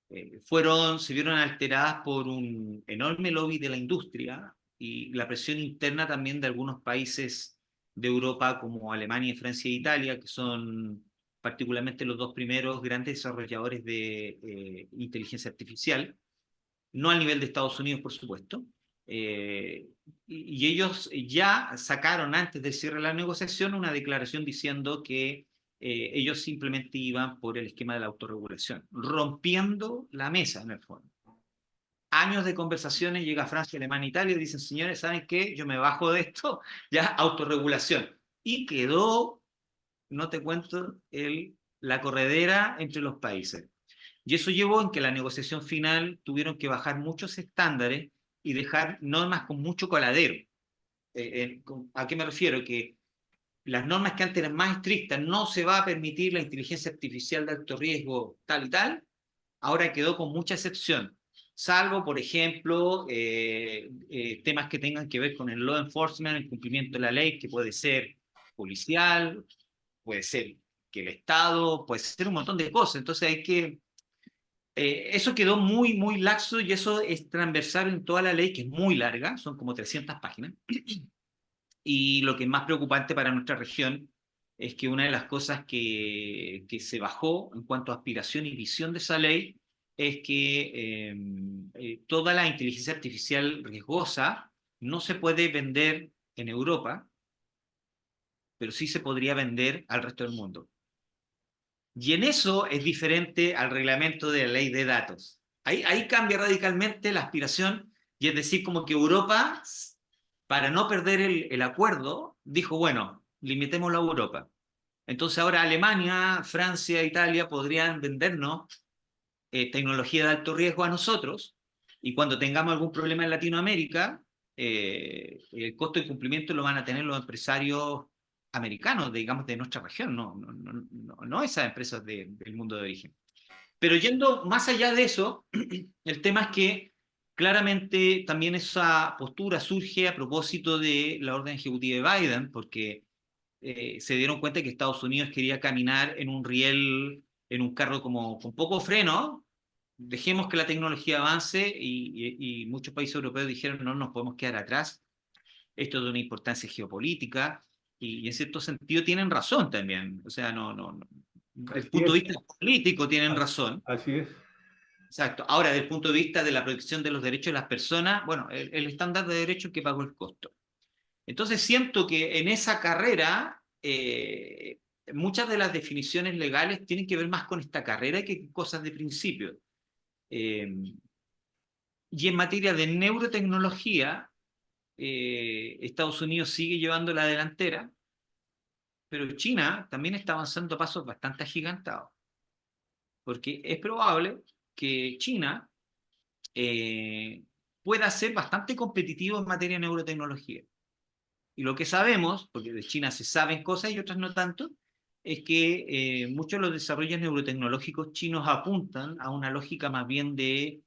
se vieron alteradas por un enorme lobby de la industria y la presión interna también de algunos países de Europa como Alemania, Francia e Italia, que son particularmente los dos primeros grandes desarrolladores de inteligencia artificial, no al nivel de Estados Unidos, por supuesto. Y ellos ya sacaron antes del cierre de la negociación una declaración diciendo que ellos simplemente iban por el esquema de la autorregulación, rompiendo la mesa en el fondo. Años de conversaciones, llega Francia, Alemania, Italia y dicen, señores, ¿saben qué? Yo me bajo de esto, ya autorregulación. Y quedó, no te cuento, la corredera entre los países. Y eso llevó en que la negociación final tuvieron que bajar muchos estándares y dejar normas con mucho coladero. ¿A qué me refiero? Que las normas que antes eran más estrictas, no se va a permitir la inteligencia artificial de alto riesgo tal y tal, ahora quedó con mucha excepción, salvo, por ejemplo, temas que tengan que ver con el law enforcement, el cumplimiento de la ley, que puede ser policial, puede ser que el Estado, puede ser un montón de cosas. Entonces hay que eso quedó muy, muy laxo y eso es transversal en toda la ley, que es muy larga, son como 300 páginas. Y lo que es más preocupante para nuestra región es que una de las cosas que se bajó en cuanto a aspiración y visión de esa ley es que toda la inteligencia artificial riesgosa no se puede vender en Europa, pero sí se podría vender al resto del mundo. Y en eso es diferente al reglamento de la ley de datos. Ahí cambia radicalmente la aspiración, y es decir, como que Europa, para no perder el acuerdo, dijo, bueno, limitémoslo a Europa. Entonces ahora Alemania, Francia, Italia podrían vendernos tecnología de alto riesgo a nosotros, y cuando tengamos algún problema en Latinoamérica, el costo de cumplimiento lo van a tener los empresarios americanos, digamos, de nuestra región, no esas empresas del mundo de origen. Pero yendo más allá de eso, el tema es que claramente también esa postura surge a propósito de la orden ejecutiva de Biden, porque se dieron cuenta que Estados Unidos quería caminar en un riel, en un carro como con poco freno. Dejemos que la tecnología avance y muchos países europeos dijeron no nos podemos quedar atrás, esto es de una importancia geopolítica y en cierto sentido tienen razón también, o sea, desde el Así punto de es, vista político tienen razón. así es. Exacto. Ahora, desde el punto de vista de la protección de los derechos de las personas, bueno, el estándar de derecho que pagó el costo. Entonces siento que en esa carrera muchas de las definiciones legales tienen que ver más con esta carrera que cosas de principio. Eh, y en materia de neurotecnología, Estados Unidos sigue llevando la delantera, pero China también está avanzando a pasos bastante agigantados, porque es probable que China pueda ser bastante competitivo en materia de neurotecnología. Y lo que sabemos, porque de China se saben cosas y otras no tanto, es que muchos de los desarrollos neurotecnológicos chinos apuntan a una lógica más bien de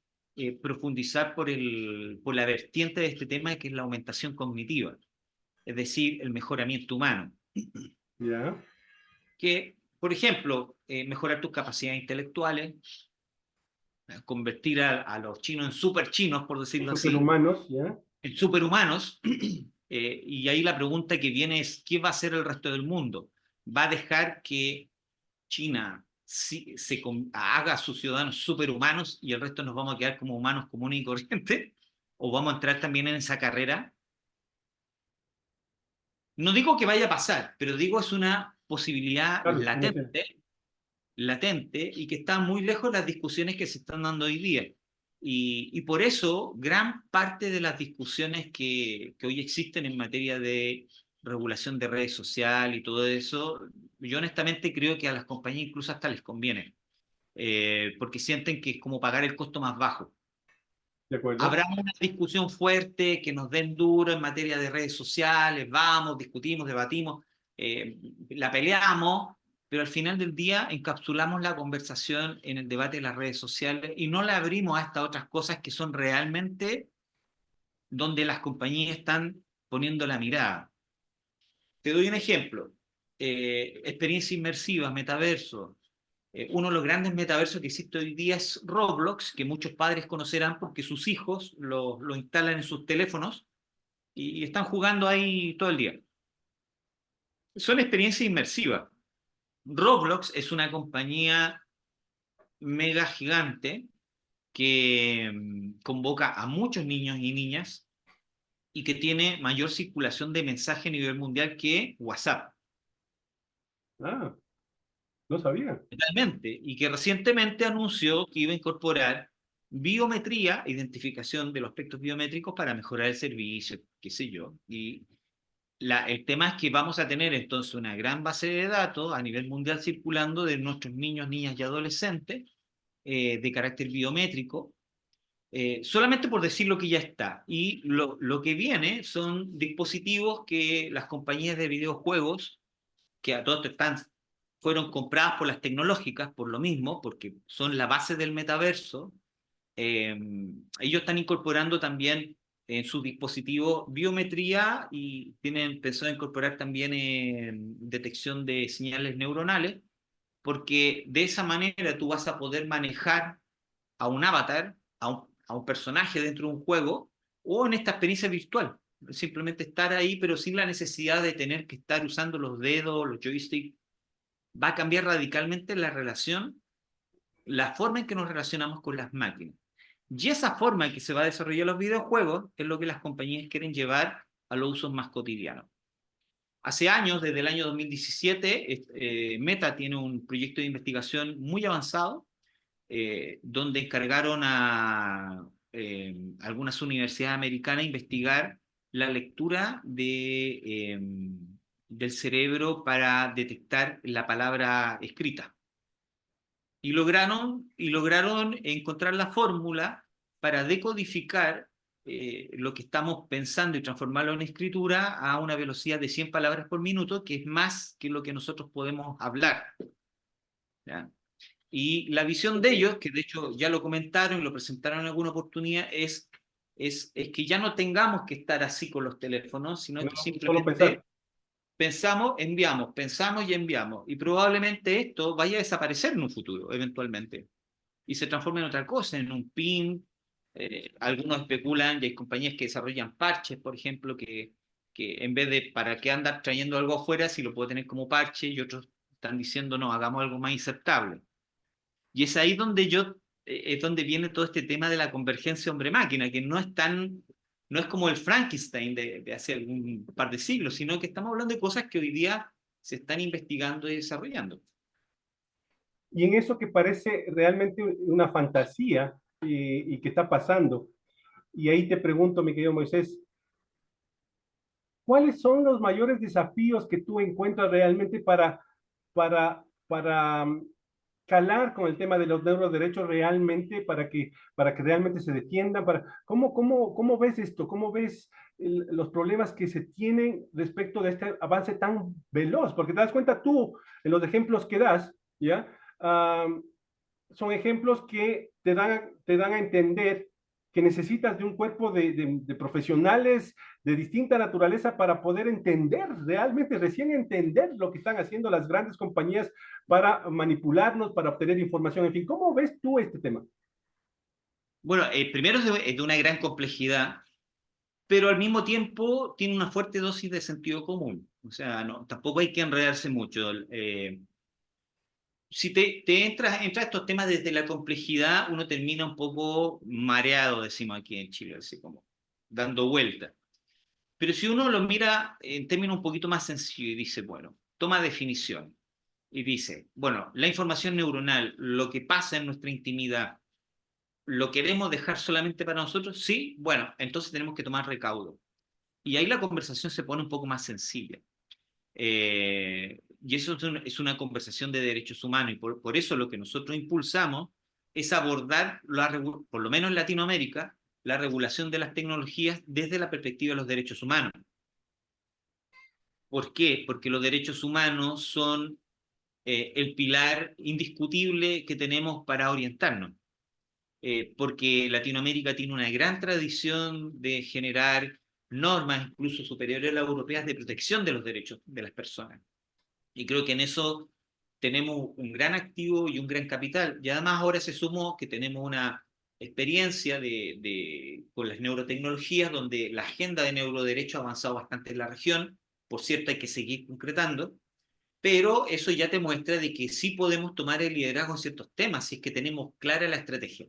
profundizar por la vertiente de este tema, que es la aumentación cognitiva, es decir, el mejoramiento humano. Ya. Que, por ejemplo, mejorar tus capacidades intelectuales, convertir a los chinos en super chinos, por decirlo así, Superhumanos, ya. en superhumanos. Y ahí la pregunta que viene es, ¿qué va a hacer el resto del mundo? ¿Va a dejar que China haga a sus ciudadanos superhumanos y el resto nos vamos a quedar como humanos comunes y corrientes? ¿O vamos a entrar también en esa carrera? No digo que vaya a pasar, pero digo es una posibilidad Claro, no sé. latente y que está muy lejos de las discusiones que se están dando hoy día. Y por eso, gran parte de las discusiones que hoy existen en materia de regulación de redes sociales y todo eso, yo honestamente creo que a las compañías incluso hasta les conviene, porque sienten que es como pagar el costo más bajo. ¿De acuerdo? Habrá una discusión fuerte que nos den duro en materia de redes sociales, vamos, discutimos, debatimos, la peleamos, pero al final del día encapsulamos la conversación en el debate de las redes sociales y no la abrimos a estas otras cosas que son realmente donde las compañías están poniendo la mirada. Te doy un ejemplo. Experiencia inmersiva, metaverso. Uno de los grandes metaversos que existe hoy día es Roblox, que muchos padres conocerán porque sus hijos lo instalan en sus teléfonos y están jugando ahí todo el día. Son experiencias inmersivas. Roblox es una compañía mega gigante que convoca a muchos niños y niñas y que tiene mayor circulación de mensaje a nivel mundial que WhatsApp. Ah, no sabía. Realmente, y que recientemente anunció que iba a incorporar biometría, identificación de los aspectos biométricos para mejorar el servicio, qué sé yo. Y el tema es que vamos a tener entonces una gran base de datos a nivel mundial circulando de nuestros niños, niñas y adolescentes de carácter biométrico, solamente por decir lo que ya está. Y lo que viene son dispositivos que las compañías de videojuegos, que a todos están, fueron compradas por las tecnológicas, por lo mismo, porque son la base del metaverso, eh, ellos están incorporando también en su dispositivo biometría y tienen pensado incorporar también detección de señales neuronales, porque de esa manera tú vas a poder manejar a un avatar, a un personaje dentro de un juego o en esta experiencia virtual. Simplemente estar ahí, pero sin la necesidad de tener que estar usando los dedos, los joysticks. Va a cambiar radicalmente la relación, la forma en que nos relacionamos con las máquinas. Y esa forma en que se va a desarrollar los videojuegos es lo que las compañías quieren llevar a los usos más cotidianos. Hace años, desde el año 2017, Meta tiene un proyecto de investigación muy avanzado, donde encargaron a algunas universidades americanas investigar la lectura del cerebro para detectar la palabra escrita. Y lograron encontrar la fórmula para decodificar lo que estamos pensando y transformarlo en escritura a una velocidad de 100 palabras por minuto, que es más que lo que nosotros podemos hablar. ¿Ya? Y la visión de ellos, que de hecho ya lo comentaron y lo presentaron en alguna oportunidad, es que ya no tengamos que estar así con los teléfonos, sino No, que solo pensar. simplemente pensamos, enviamos, pensamos y enviamos. Y probablemente esto vaya a desaparecer en un futuro, eventualmente, y se transforme en otra cosa, en un PIN. Algunos especulan y hay compañías que desarrollan parches, por ejemplo, que en vez de para qué andar trayendo algo afuera, si lo puedo tener como parche, y otros están diciendo, no, hagamos algo más insertable. Y es ahí donde es donde viene todo este tema de la convergencia hombre-máquina, que no es como el Frankenstein de hace algún par de siglos, sino que estamos hablando de cosas que hoy día se están investigando y desarrollando. Y en eso que parece realmente una fantasía y que está pasando. Y ahí te pregunto, mi querido Moisés, ¿cuáles son los mayores desafíos que tú encuentras realmente para calar con el tema de los neuroderechos realmente, para que realmente se defiendan? ¿Cómo ves esto? ¿Cómo ves los problemas que se tienen respecto de este avance tan veloz? Porque te das cuenta tú, en los ejemplos que das, ¿ya? Son ejemplos que te dan a entender que necesitas de un cuerpo de profesionales de distinta naturaleza para poder entender, realmente recién entender lo que están haciendo las grandes compañías para manipularnos, para obtener información. En fin, ¿cómo ves tú este tema? Bueno, primero es de una gran complejidad, pero al mismo tiempo tiene una fuerte dosis de sentido común. O sea, no, tampoco hay que enredarse mucho. Si te entras a estos temas desde la complejidad, uno termina un poco mareado, decimos aquí en Chile, así como dando vuelta. Pero si uno lo mira en términos un poquito más sencillos y dice, bueno, toma definición y dice, bueno, la información neuronal, lo que pasa en nuestra intimidad, ¿lo queremos dejar solamente para nosotros? Sí, bueno, entonces tenemos que tomar recaudo. Y ahí la conversación se pone un poco más sencilla. Y eso es una conversación de derechos humanos y por eso lo que nosotros impulsamos es abordar, por lo menos en Latinoamérica, la regulación de las tecnologías desde la perspectiva de los derechos humanos. ¿Por qué? Porque los derechos humanos son el pilar indiscutible que tenemos para orientarnos. Porque Latinoamérica tiene una gran tradición de generar normas incluso superiores a las europeas de protección de los derechos de las personas. Y creo que en eso tenemos un gran activo y un gran capital. Y además ahora se sumó que tenemos una experiencia con las neurotecnologías, donde la agenda de neuroderecho ha avanzado bastante en la región. Por cierto, hay que seguir concretando, pero eso ya te muestra de que sí podemos tomar el liderazgo en ciertos temas, si es que tenemos clara la estrategia.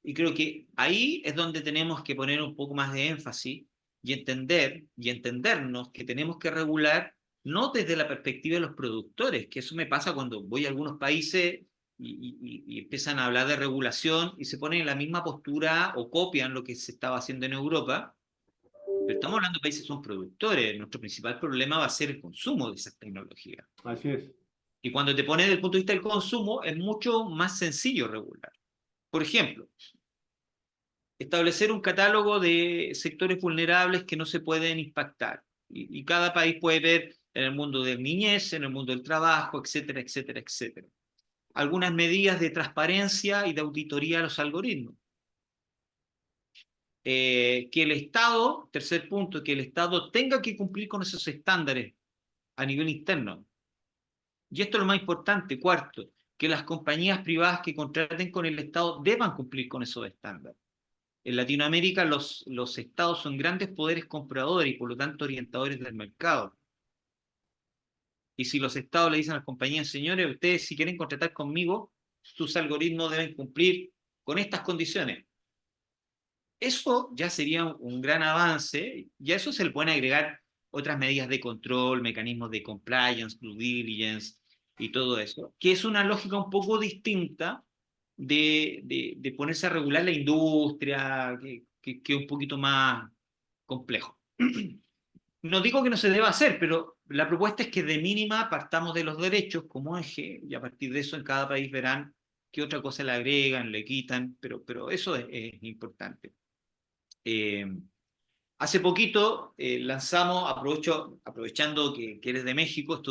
Y creo que ahí es donde tenemos que poner un poco más de énfasis y entendernos que tenemos que regular no desde la perspectiva de los productores, que eso me pasa cuando voy a algunos países y empiezan a hablar de regulación y se ponen en la misma postura o copian lo que se estaba haciendo en Europa, pero estamos hablando de países que son productores. Nuestro principal problema va a ser el consumo de esas tecnologías. Así es. Y cuando te pones desde el punto de vista del consumo, es mucho más sencillo regular. Por ejemplo, establecer un catálogo de sectores vulnerables que no se pueden impactar. Y cada país puede ver en el mundo de niñez, en el mundo del trabajo, etcétera, etcétera, etcétera. Algunas medidas de transparencia y de auditoría a los algoritmos. Que el Estado, tercer punto, que el Estado tenga que cumplir con esos estándares a nivel interno. Y esto es lo más importante, cuarto, que las compañías privadas que contraten con el Estado deban cumplir con esos estándares. En Latinoamérica los estados son grandes poderes compradores y por lo tanto orientadores del mercado. Y si los estados le dicen a las compañías, señores, ustedes si quieren contratar conmigo, sus algoritmos deben cumplir con estas condiciones. Eso ya sería un gran avance, y a eso se le pueden agregar otras medidas de control, mecanismos de compliance, due diligence y todo eso, que es una lógica un poco distinta de ponerse a regular la industria, que es un poquito más complejo. No digo que no se deba hacer, pero la propuesta es que de mínima partamos de los derechos como eje y a partir de eso en cada país verán qué otra cosa le agregan, le quitan, pero eso es importante. Eh, Hace poquito lanzamos, aprovechando que eres de México,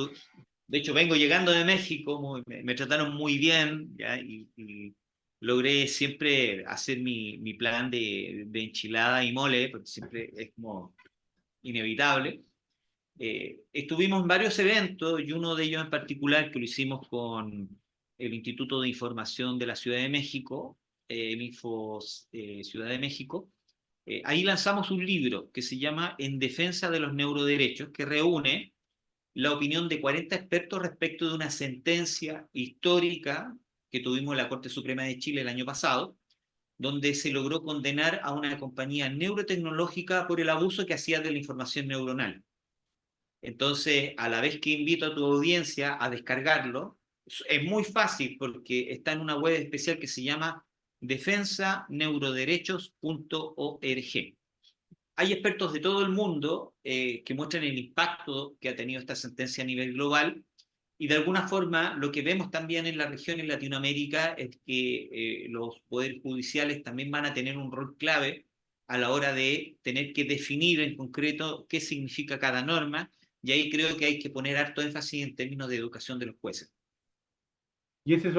de hecho vengo llegando de México, me trataron muy bien, ¿ya? Y logré siempre hacer mi plan de enchilada y mole, porque siempre es como inevitable. Estuvimos en varios eventos y uno de ellos en particular que lo hicimos con el Instituto de Información de la Ciudad de México, el Info Ciudad de México. Ahí lanzamos un libro que se llama En defensa de los neuroderechos, que reúne la opinión de 40 expertos respecto de una sentencia histórica que tuvimos en la Corte Suprema de Chile el año pasado, donde se logró condenar a una compañía neurotecnológica por el abuso que hacía de la información neuronal. Entonces, a la vez que invito a tu audiencia a descargarlo, es muy fácil porque está en una web especial que se llama defensaneuroderechos.org. Hay expertos de todo el mundo que muestran el impacto que ha tenido esta sentencia a nivel global y de alguna forma lo que vemos también en la región en Latinoamérica es que los poderes judiciales también van a tener un rol clave a la hora de tener que definir en concreto qué significa cada norma, y ahí creo que hay que poner harto énfasis en términos de educación de los jueces. Y ese es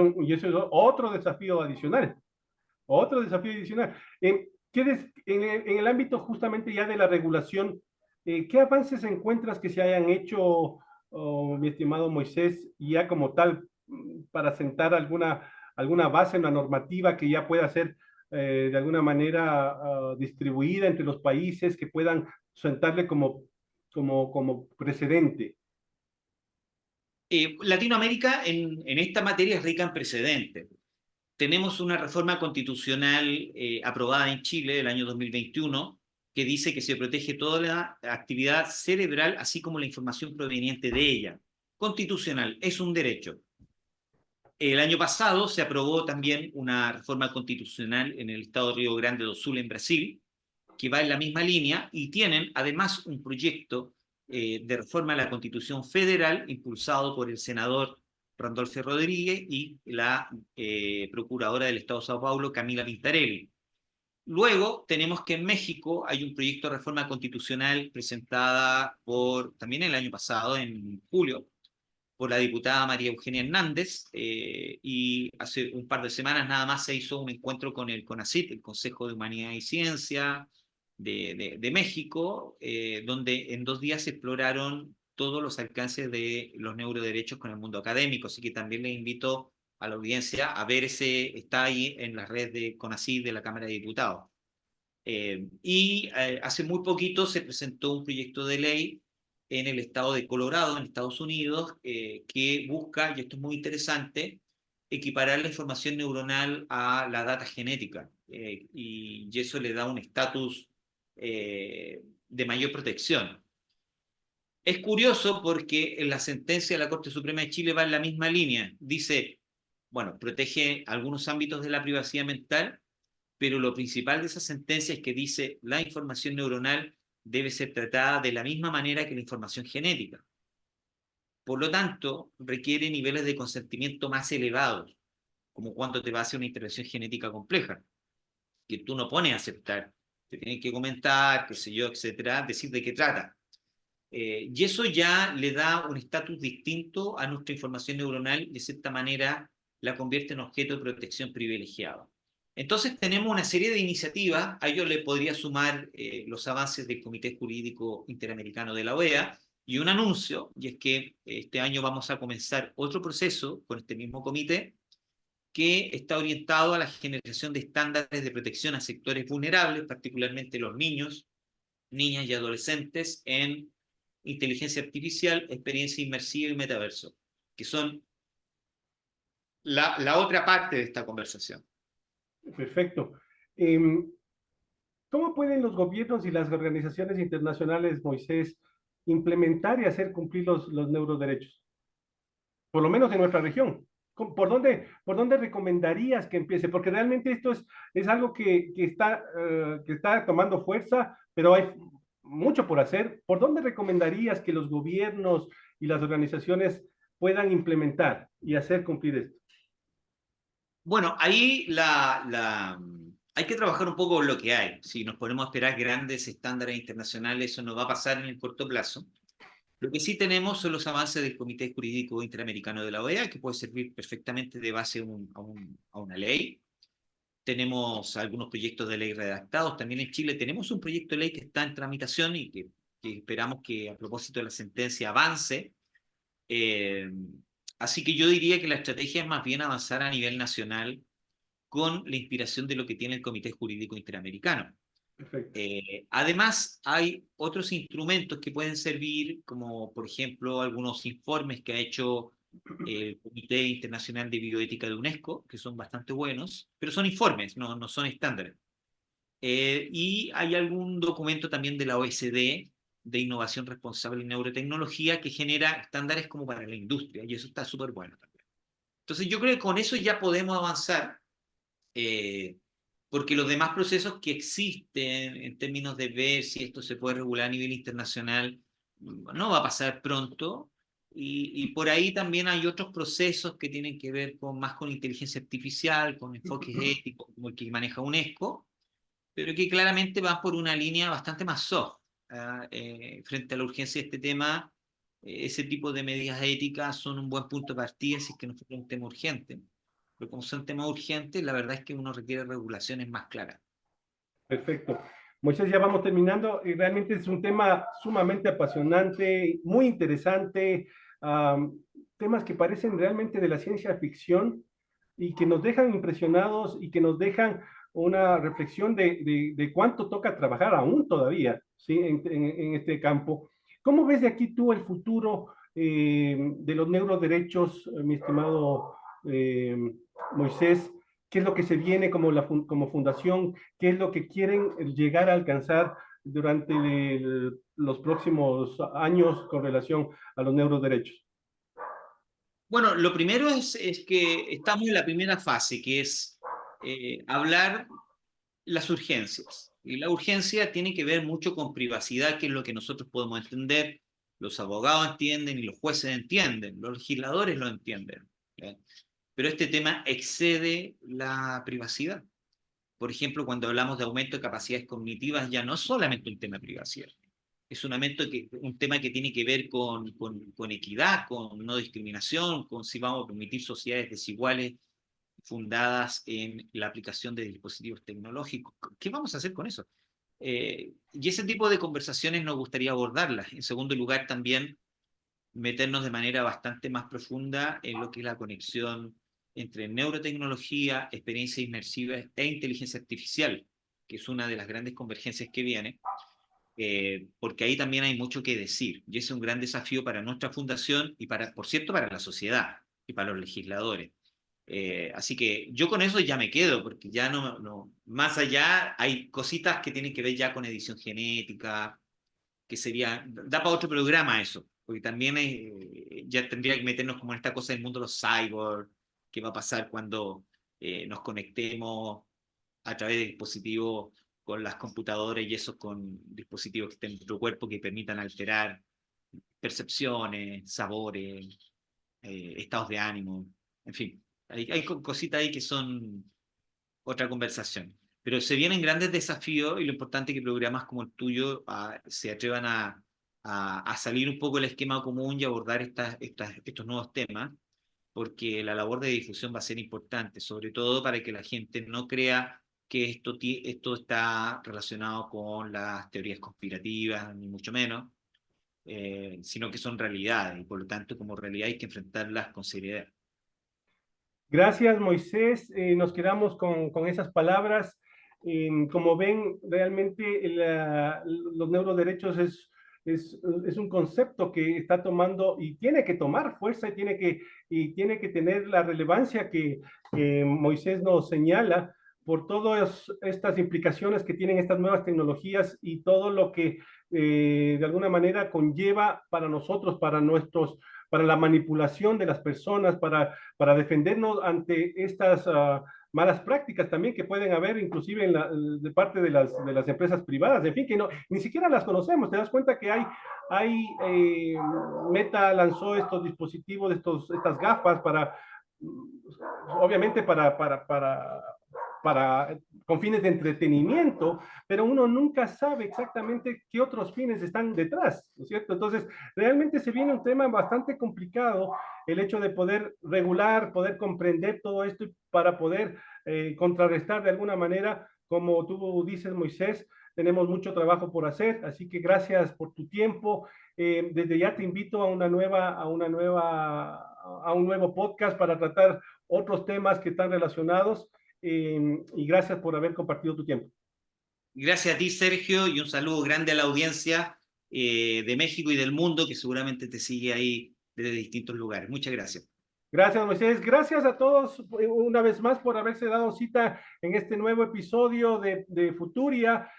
otro desafío adicional. Otro desafío adicional. En el ámbito justamente ya de la regulación, ¿qué avances encuentras que se hayan hecho, oh, mi estimado Moisés, ya como tal, para sentar alguna base en la normativa que ya pueda ser de alguna manera distribuida entre los países, que puedan sentarle como precedente? Latinoamérica en esta materia es rica en precedentes. Tenemos una reforma constitucional aprobada en Chile el año 2021 que dice que se protege toda la actividad cerebral, así como la información proveniente de ella. Constitucional, es un derecho. El año pasado se aprobó también una reforma constitucional en el estado de Río Grande do Sul, en Brasil, que va en la misma línea y tienen además un proyecto de reforma a la Constitución Federal impulsado por el senador Randolfo Rodríguez y la procuradora del Estado de Sao Paulo, Camila Pintarelli. Luego tenemos que en México hay un proyecto de reforma constitucional presentada también el año pasado, en julio, por la diputada María Eugenia Hernández, y hace un par de semanas nada más se hizo un encuentro con el CONACYT, el Consejo de Humanidad y Ciencia de México, donde en 2 días se exploraron todos los alcances de los neuroderechos con el mundo académico, así que también les invito a la audiencia a ver está ahí en la red de CONACYT de la Cámara de Diputados. Hace muy poquito se presentó un proyecto de ley en el estado de Colorado, en Estados Unidos, que busca, y esto es muy interesante, equiparar la información neuronal a la data genética, y eso le da un estatus de mayor protección. Es curioso porque en la sentencia de la Corte Suprema de Chile va en la misma línea. Dice, bueno, protege algunos ámbitos de la privacidad mental, pero lo principal de esa sentencia es que dice la información neuronal debe ser tratada de la misma manera que la información genética. Por lo tanto, requiere niveles de consentimiento más elevados, como cuando te va a hacer una intervención genética compleja, que tú no pones a aceptar, te tienen que comentar, qué sé yo, etcétera, decir de qué trata. Y eso ya le da un estatus distinto a nuestra información neuronal y de cierta manera la convierte en objeto de protección privilegiado. Entonces tenemos una serie de iniciativas, a ello le podría sumar los avances del Comité Jurídico Interamericano de la OEA y un anuncio, y es que este año vamos a comenzar otro proceso con este mismo comité que está orientado a la generación de estándares de protección a sectores vulnerables, particularmente los niños, niñas y adolescentes en inteligencia artificial, experiencia inmersiva y metaverso, que son la otra parte de esta conversación. Perfecto. ¿Cómo pueden los gobiernos y las organizaciones internacionales, Moisés, implementar y hacer cumplir los neuroderechos? Por lo menos en nuestra región. Por dónde recomendarías que empiece? Porque realmente esto es algo que está tomando fuerza, pero hay mucho por hacer. ¿Por dónde recomendarías que los gobiernos y las organizaciones puedan implementar y hacer cumplir esto? Bueno, ahí hay que trabajar un poco con lo que hay. Si nos ponemos a esperar grandes estándares internacionales, eso no va a pasar en el corto plazo. Lo que sí tenemos son los avances del Comité Jurídico Interamericano de la OEA, que puede servir perfectamente de base a una ley. Tenemos algunos proyectos de ley redactados. También en Chile tenemos un proyecto de ley que está en tramitación y que esperamos que a propósito de la sentencia avance. Eh, Así que yo diría que la estrategia es más bien avanzar a nivel nacional con la inspiración de lo que tiene el Comité Jurídico Interamericano. Perfecto. Además, hay otros instrumentos que pueden servir, como por ejemplo algunos informes que ha hecho el Comité Internacional de Bioética de UNESCO, que son bastante buenos, pero son informes, no son estándares. Y hay algún documento también de la OECD de Innovación Responsable en Neurotecnología que genera estándares como para la industria, y eso está súper bueno también. Entonces yo creo que con eso ya podemos avanzar, eh, porque los demás procesos que existen en términos de ver si esto se puede regular a nivel internacional no va a pasar pronto, y por ahí también hay otros procesos que tienen que ver más con inteligencia artificial, con enfoques éticos como el que maneja UNESCO, pero que claramente van por una línea bastante más soft. Frente a la urgencia de este tema, ese tipo de medidas éticas son un buen punto de partida si es que no fuera un tema urgente. Pero como son temas urgentes, la verdad es que uno requiere regulaciones más claras. Perfecto. Moisés, ya vamos terminando. Y realmente es un tema sumamente apasionante, muy interesante, temas que parecen realmente de la ciencia ficción y que nos dejan impresionados y que nos dejan una reflexión de cuánto toca trabajar aún todavía, ¿sí? En este campo. ¿Cómo ves de aquí tú el futuro de los neuroderechos, mi estimado eh, Moisés? ¿Qué es lo que se viene como fundación? ¿Qué es lo que quieren llegar a alcanzar durante los próximos años con relación a los neuroderechos? Bueno, lo primero es que estamos en la primera fase, que es hablar las urgencias. Y la urgencia tiene que ver mucho con privacidad, que es lo que nosotros podemos entender, los abogados entienden y los jueces entienden, los legisladores lo entienden. ¿Ya? Pero este tema excede la privacidad. Por ejemplo, cuando hablamos de aumento de capacidades cognitivas, ya no es solamente un tema de privacidad, es un tema que tiene que ver con equidad, con no discriminación, con si vamos a permitir sociedades desiguales fundadas en la aplicación de dispositivos tecnológicos. ¿Qué vamos a hacer con eso? Y ese tipo de conversaciones nos gustaría abordarlas. En segundo lugar, también meternos de manera bastante más profunda en lo que es la conexión entre neurotecnología, experiencia inmersiva e inteligencia artificial, que es una de las grandes convergencias que viene, porque ahí también hay mucho que decir. Y ese es un gran desafío para nuestra fundación y, por cierto, para la sociedad y para los legisladores. Así que yo con eso ya me quedo, porque ya más allá hay cositas que tienen que ver ya con edición genética, que sería, da para otro programa eso, porque también ya tendría que meternos como en esta cosa del mundo de los cyborgs, qué va a pasar cuando nos conectemos a través de dispositivos con las computadoras y esos con dispositivos que estén en nuestro cuerpo que permitan alterar percepciones, sabores, estados de ánimo, en fin, hay cositas ahí que son otra conversación. Pero se vienen grandes desafíos y lo importante es que programas como el tuyo se atrevan a salir un poco del esquema común y abordar estos nuevos temas, porque la labor de difusión va a ser importante, sobre todo para que la gente no crea que esto está relacionado con las teorías conspirativas, ni mucho menos, sino que son realidades y por lo tanto como realidad hay que enfrentarlas con seriedad. Gracias, Moisés. Nos quedamos con esas palabras. Como ven, realmente los neuroderechos es un concepto que está tomando y tiene que tomar fuerza y tiene que tener la relevancia que Moisés nos señala por todas estas implicaciones que tienen estas nuevas tecnologías y todo lo que de alguna manera conlleva para nosotros, para la manipulación de las personas, para defendernos ante estas malas prácticas también que pueden haber inclusive de parte de las empresas privadas, en fin, que ni siquiera las conocemos. Te das cuenta que Meta lanzó estos dispositivos, estas gafas obviamente con fines de entretenimiento, pero uno nunca sabe exactamente qué otros fines están detrás, ¿no es cierto? Entonces, realmente se viene un tema bastante complicado, el hecho de poder regular, poder comprender todo esto para poder contrarrestar de alguna manera, como tú dices, Moisés, tenemos mucho trabajo por hacer, así que gracias por tu tiempo. Desde ya te invito a un nuevo podcast para tratar otros temas que están relacionados y gracias por haber compartido tu tiempo. Gracias a ti, Sergio, y un saludo grande a la audiencia de México y del mundo que seguramente te sigue ahí desde distintos lugares. Muchas gracias. Gracias, Moisés. Gracias a todos una vez más por haberse dado cita en este nuevo episodio de Futuria.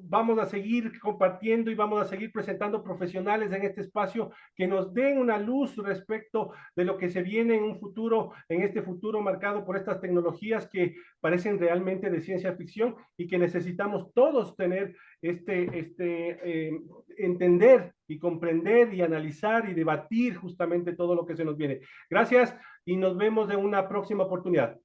Vamos a seguir compartiendo y vamos a seguir presentando profesionales en este espacio que nos den una luz respecto de lo que se viene en este futuro marcado por estas tecnologías que parecen realmente de ciencia ficción y que necesitamos todos tener entender y comprender y analizar y debatir justamente todo lo que se nos viene. Gracias y nos vemos en una próxima oportunidad.